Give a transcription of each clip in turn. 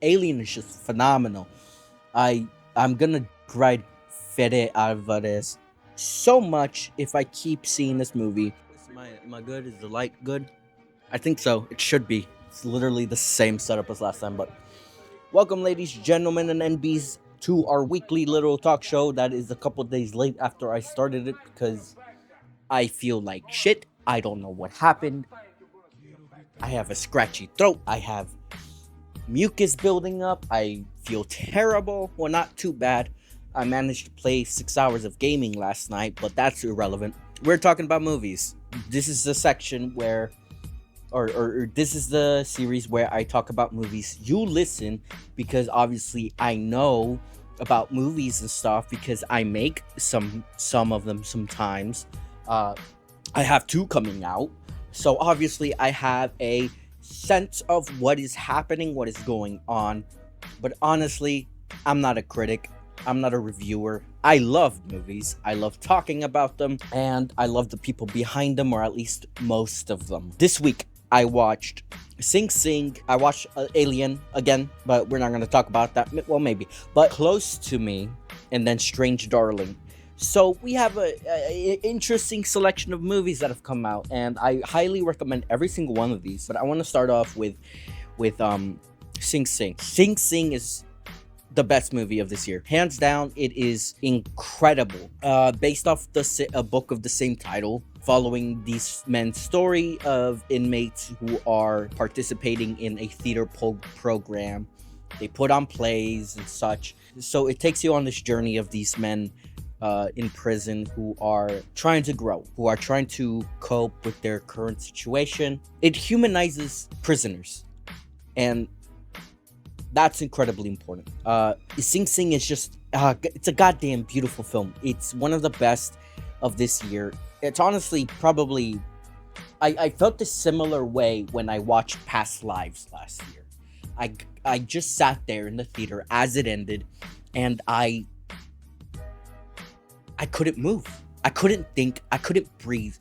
Alien is just phenomenal. I'm gonna grade Fede Alvarez so much if I keep seeing this movie. Am I good? Is the light good? I think so. It should be. It's literally the same setup as last time. But welcome, ladies, gentlemen, and NBs, to our weekly little talk show that is a couple days late after I started it because I feel like shit. I don't know what happened. I have a scratchy throat. I have mucus building up. I feel terrible. Well, not too bad. I managed to play 6 hours of gaming last night, but that's irrelevant. We're talking about movies. This is the section where, or this is the series where I talk about movies. You listen because obviously I know about movies and stuff because I make some of them sometimes. I have two coming out, so obviously I have a sense of what is happening, what is going on. But honestly, I'm not a critic. I'm not a reviewer. I love movies. I love talking about them, and I love the people behind them, or at least most of them. This week, I watched Sing Sing. I watched Alien again, but we're not going to talk about that. Well, maybe. But Close to Me, and then Strange Darling. So we have a interesting selection of movies that have come out, and I highly recommend every single one of these. But I want to start off with Sing Sing. Sing Sing is the best movie of this year, hands down. It is incredible. Based off a book of the same title, following these men's story of inmates who are participating in a theater program. They put on plays and such. So it takes you on this journey of these men in prison who are trying to grow, who are trying to cope with their current situation. It humanizes prisoners, and that's incredibly important. Sing Sing is just it's a goddamn beautiful film. It's one of the best of this year. It's honestly probably I felt a similar way when I watched Past Lives last year. I just sat there in the theater as it ended, and I couldn't move. I couldn't think. I couldn't breathe.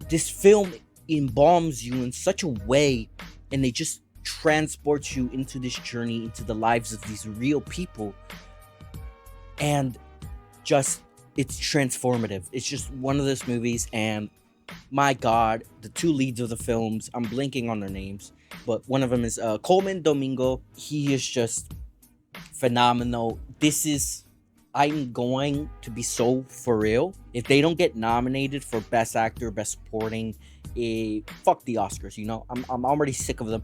This film embalms you in such a way, and it just transports you into this journey, into the lives of these real people. And just, it's transformative. It's just one of those movies, and my God, the two leads of the films, I'm blanking on their names, but one of them is Coleman Domingo. He is just phenomenal. I'm going to be so for real. If they don't get nominated for Best Actor, Best Supporting, fuck the Oscars, you know? I'm already sick of them.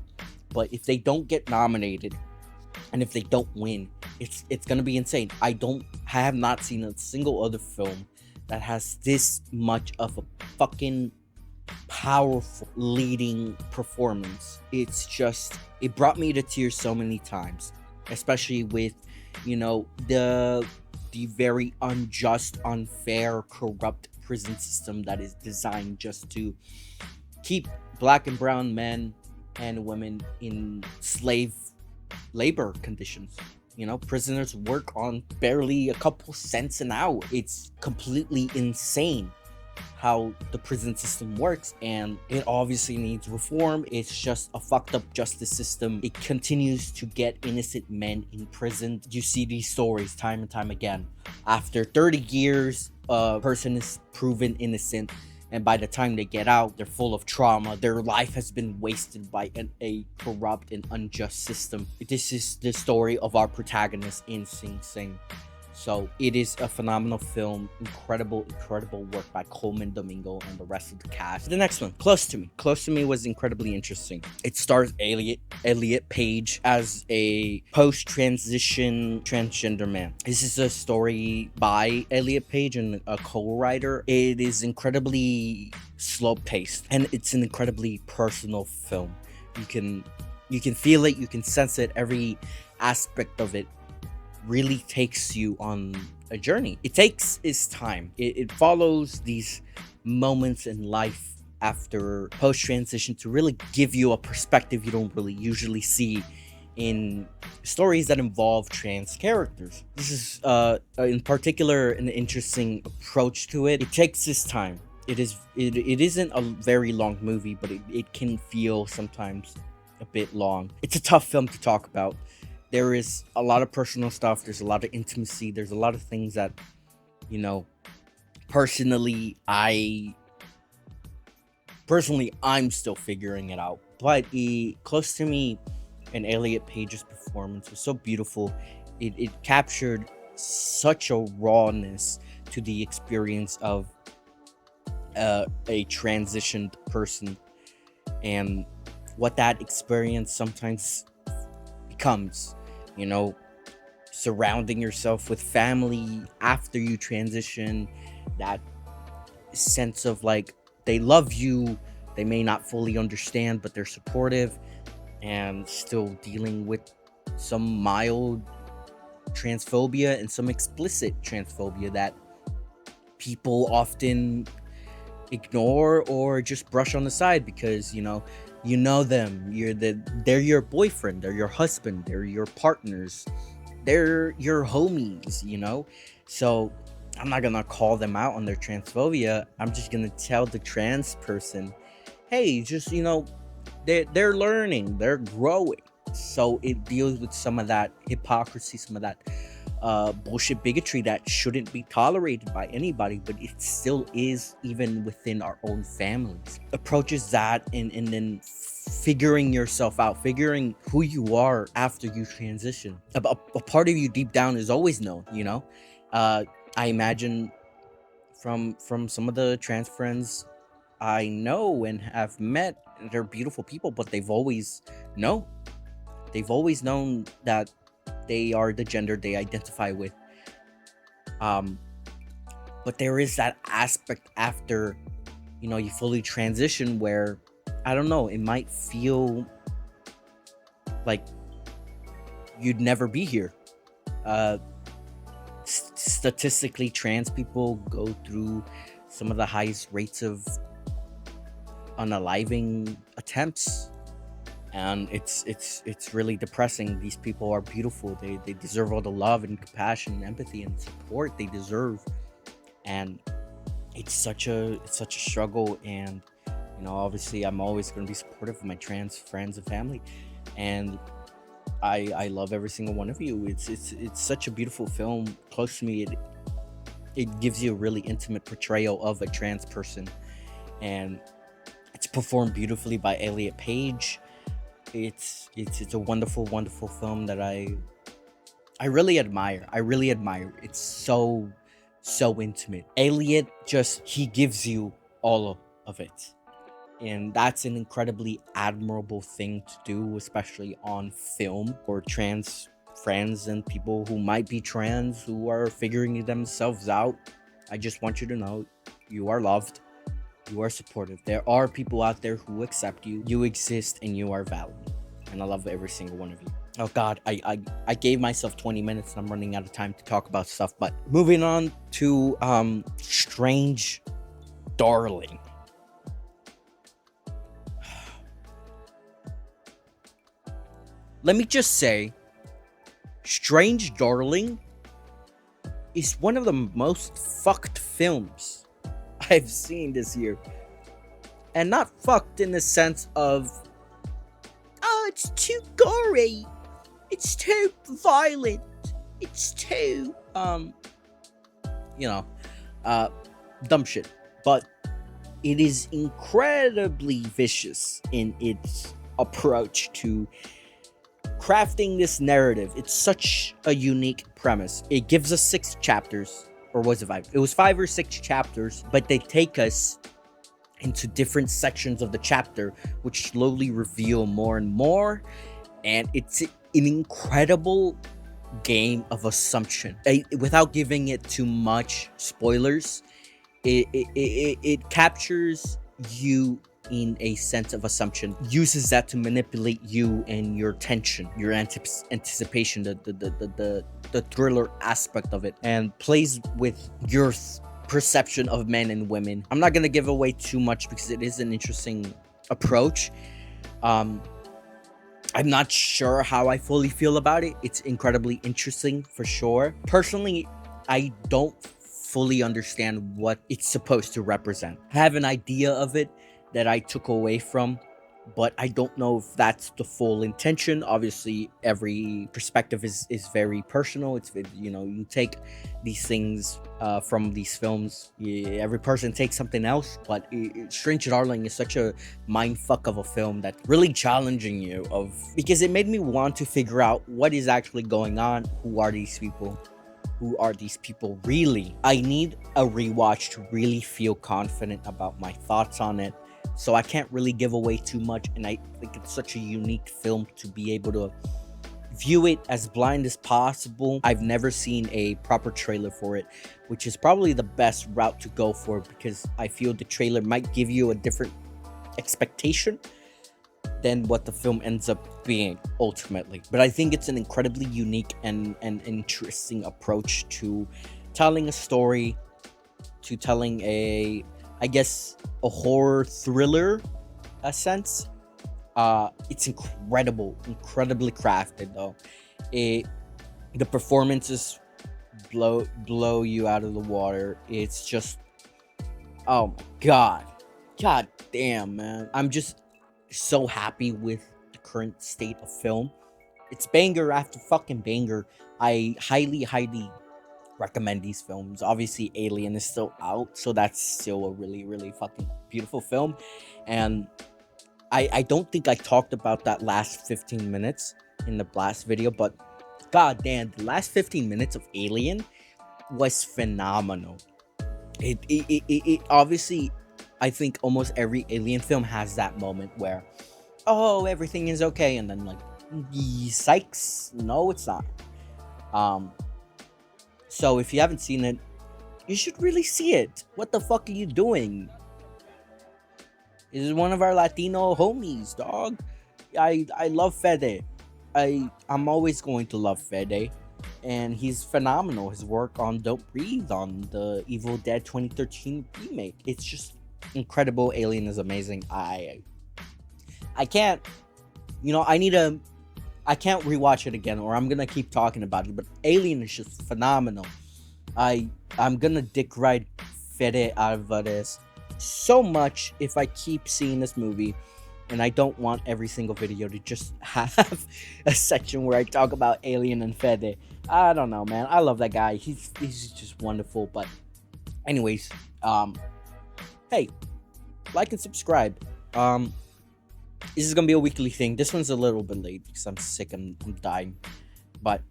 But if they don't get nominated, and if they don't win, it's gonna be insane. I have not seen a single other film that has this much of a fucking powerful leading performance. It's just, it brought me to tears so many times, especially with, you know, the very unjust, unfair, corrupt prison system that is designed just to keep black and brown men and women in slave labor conditions. You know, prisoners work on barely a couple cents an hour. It's completely insane how the prison system works, and it obviously needs reform. It's just a fucked up justice system. It continues to get innocent men in prison. You see these stories time and time again. After 30 years, a person is proven innocent, and by the time they get out, they're full of trauma. Their life has been wasted by a corrupt and unjust system. This is the story of our protagonist in Sing Sing. So it is a phenomenal film. Incredible work by Coleman Domingo and the rest of the cast. The next one, Close to Me. Close to Me was incredibly interesting. It stars Elliot Page as a post-transition transgender man. This is a story by Elliot Page and a co-writer. It is incredibly slow-paced, and it's an incredibly personal film. You can feel it, you can sense it. Every aspect of it really takes you on a journey. It takes its time. It follows these moments in life after post-transition to really give you a perspective you don't really usually see in stories that involve trans characters. This is in particular an interesting approach to it. It takes its time. It isn't a very long movie, but it can feel sometimes a bit long. It's a tough film to talk about. There is a lot of personal stuff. There's a lot of intimacy. There's a lot of things that, you know, personally, I'm still figuring it out. But close to me, and Elliot Page's performance was so beautiful. It captured such a rawness to the experience of a transitioned person, and what that experience sometimes becomes, you know, surrounding yourself with family after you transition, that sense of like they love you, they may not fully understand, but they're supportive, and still dealing with some mild transphobia and some explicit transphobia that people often ignore or just brush on the side because you know them, they're your boyfriend, they're your husband, they're your partners, they're your homies, so I'm not gonna call them out on their transphobia. I'm just gonna tell the trans person, hey, just they're learning, they're growing. So it deals with some of that hypocrisy, some of that bullshit bigotry that shouldn't be tolerated by anybody, but it still is, even within our own families. Approaches that, and then figuring yourself out, figuring who you are after you transition. A part of you deep down is always known, I imagine from some of the trans friends I know and have met, they're beautiful people, but they've always known that they are the gender they identify with. But there is that aspect after, you fully transition where, I don't know, it might feel like you'd never be here. Statistically, trans people go through some of the highest rates of unaliving attempts, and it's really depressing. These people are beautiful. They deserve all the love and compassion and empathy and support they deserve, and it's such a struggle. And obviously I'm always going to be supportive of my trans friends and family, and I love every single one of you. It's such a beautiful film. Close to me, it gives you a really intimate portrayal of a trans person, and it's performed beautifully by Elliot Page. It's a wonderful film that I really admire. It's so intimate. Elliot he gives you all of it, and that's an incredibly admirable thing to do, especially on film. For trans friends and people who might be trans, who are figuring themselves out, I just want you to know you are loved, you are supported. There are people out there who accept you. You exist and you are valid. And I love every single one of you. Oh God, I gave myself 20 minutes and I'm running out of time to talk about stuff. But moving on to Strange Darling. Let me just say, Strange Darling is one of the most fucked films I've seen this year. And not fucked in the sense of, oh, it's too gory, it's too violent, it's too, dumb shit. But it is incredibly vicious in its approach to crafting this narrative. It's such a unique premise. It gives us 6 chapters, or was it 5? It was 5 or 6 chapters, but they take us into different sections of the chapter, which slowly reveal more and more. And it's an incredible game of assumption. Without giving it too much spoilers, it captures you in a sense of assumption, uses that to manipulate you and your tension, your anticipation, the thriller aspect of it, and plays with your perception of men and women. I'm not gonna give away too much because it is an interesting approach. I'm not sure how I fully feel about it. It's incredibly interesting for sure. Personally, I don't fully understand what it's supposed to represent. I have an idea of it that I took away from but I don't know if that's the full intention. Obviously, every perspective is very personal. You take these things from these films. Every person takes something else, but Strange Darling is such a mind fuck of a film that's really challenging you of because it made me want to figure out what is actually going on. Who are these people? Who are these people really? I need a rewatch to really feel confident about my thoughts on it. So I can't really give away too much, and I think it's such a unique film to be able to view it as blind as possible. I've never seen a proper trailer for it, which is probably the best route to go for because I feel the trailer might give you a different expectation than what the film ends up being ultimately. But I think it's an incredibly unique and interesting approach to telling a story, to telling I guess a horror thriller sense. It's incredibly crafted though. The performances blow you out of the water. It's just, oh my god damn, man. I'm just so happy with the current state of film. It's banger after fucking banger. I highly recommend these films. Obviously, Alien is still out, so that's still a really fucking beautiful film. And I don't think I talked about that last 15 minutes in the last video, but god damn, the last 15 minutes of Alien was phenomenal. It obviously, I think almost every Alien film has that moment where, oh, everything is okay, and then like, psychs, no, it's not. So if you haven't seen it, you should really see it. What the fuck are you doing? This is one of our Latino homies, dog. I love Fede. I'm always going to love Fede, and he's phenomenal. His work on Don't Breathe, on the Evil Dead 2013 remake, it's just incredible. Alien is amazing. I can't, I can't rewatch it again, or I'm gonna keep talking about it. But Alien is just phenomenal. I'm gonna dick ride Fede Alvarez so much if I keep seeing this movie, and I don't want every single video to just have a section where I talk about Alien and Fede. I don't know, man. I love that guy. He's just wonderful. But anyways, hey, like and subscribe. This is gonna be a weekly thing. This one's a little bit late because I'm sick and I'm dying. But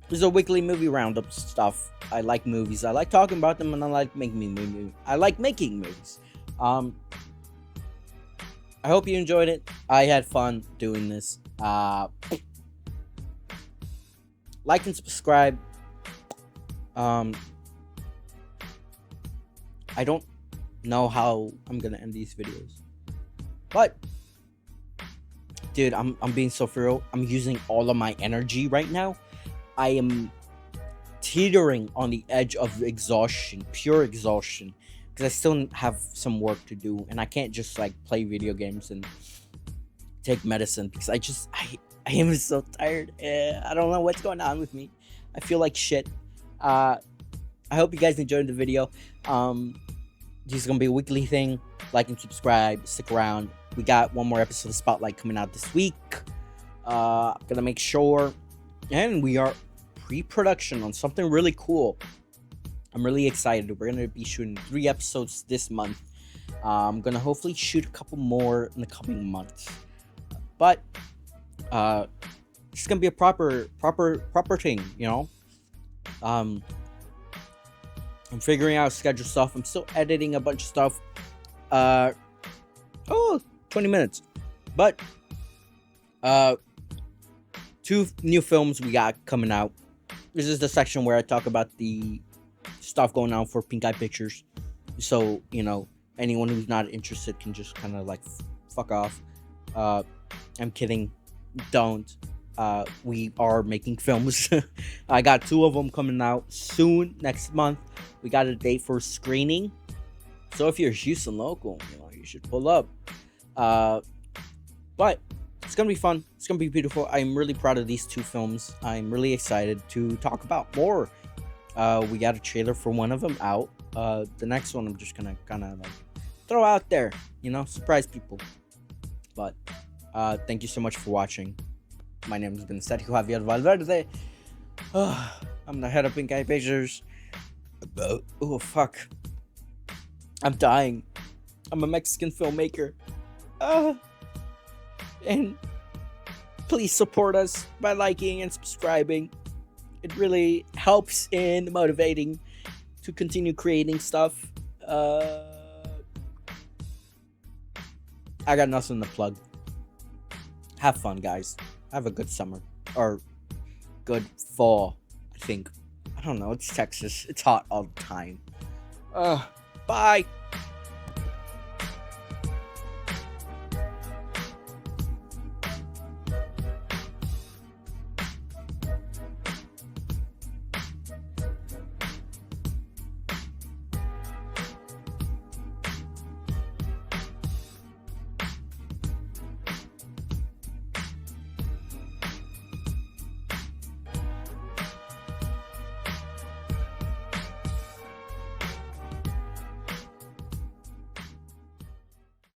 this is a weekly movie roundup stuff. I like movies. I like talking about them, and I like making movies. I like making movies. I hope you enjoyed it. I had fun doing this. Like and subscribe. I don't know how I'm gonna end these videos, but dude, I'm being so for real. I'm using all of my energy right now. I am teetering on the edge of exhaustion, pure exhaustion, because I still have some work to do, and I can't just like play video games and take medicine because I am so tired. I don't know what's going on with me. I feel like shit. I hope you guys enjoyed the video. This is gonna be a weekly thing. Like and subscribe. Stick around. We got one more episode of Spotlight coming out this week. I'm gonna make sure, and we are pre-production on something really cool. I'm really excited. We're gonna be shooting 3 episodes this month. I'm gonna hopefully shoot a couple more in the coming months. But it's gonna be a proper thing, you know. I'm figuring out schedule stuff. I'm still editing a bunch of stuff. 20 minutes. But 2 new films we got coming out. This is the section where I talk about the stuff going on for Pink Eye Pictures. So, anyone who's not interested can just kind of like fuck off. I'm kidding. Don't. We are making films. I got 2 of them coming out soon, next month. We got a date for screening. So if you're Houston local, you should pull up. But it's gonna be fun. It's gonna be beautiful. I'm really proud of these 2 films. I'm really excited to talk about more. We got a trailer for one of them out. The next one I'm just gonna kind of like throw out there, surprise people. But thank you so much for watching. My name has been Sergio Javier Valverde. I'm the head of Pink Eye Pictures. Oh fuck, I'm dying. I'm a Mexican filmmaker. And please support us by liking and subscribing. It really helps in motivating to continue creating stuff. I got nothing to plug. Have fun, guys. Have a good summer. Or good fall, I think. I don't know. It's Texas. It's hot all the time. Bye.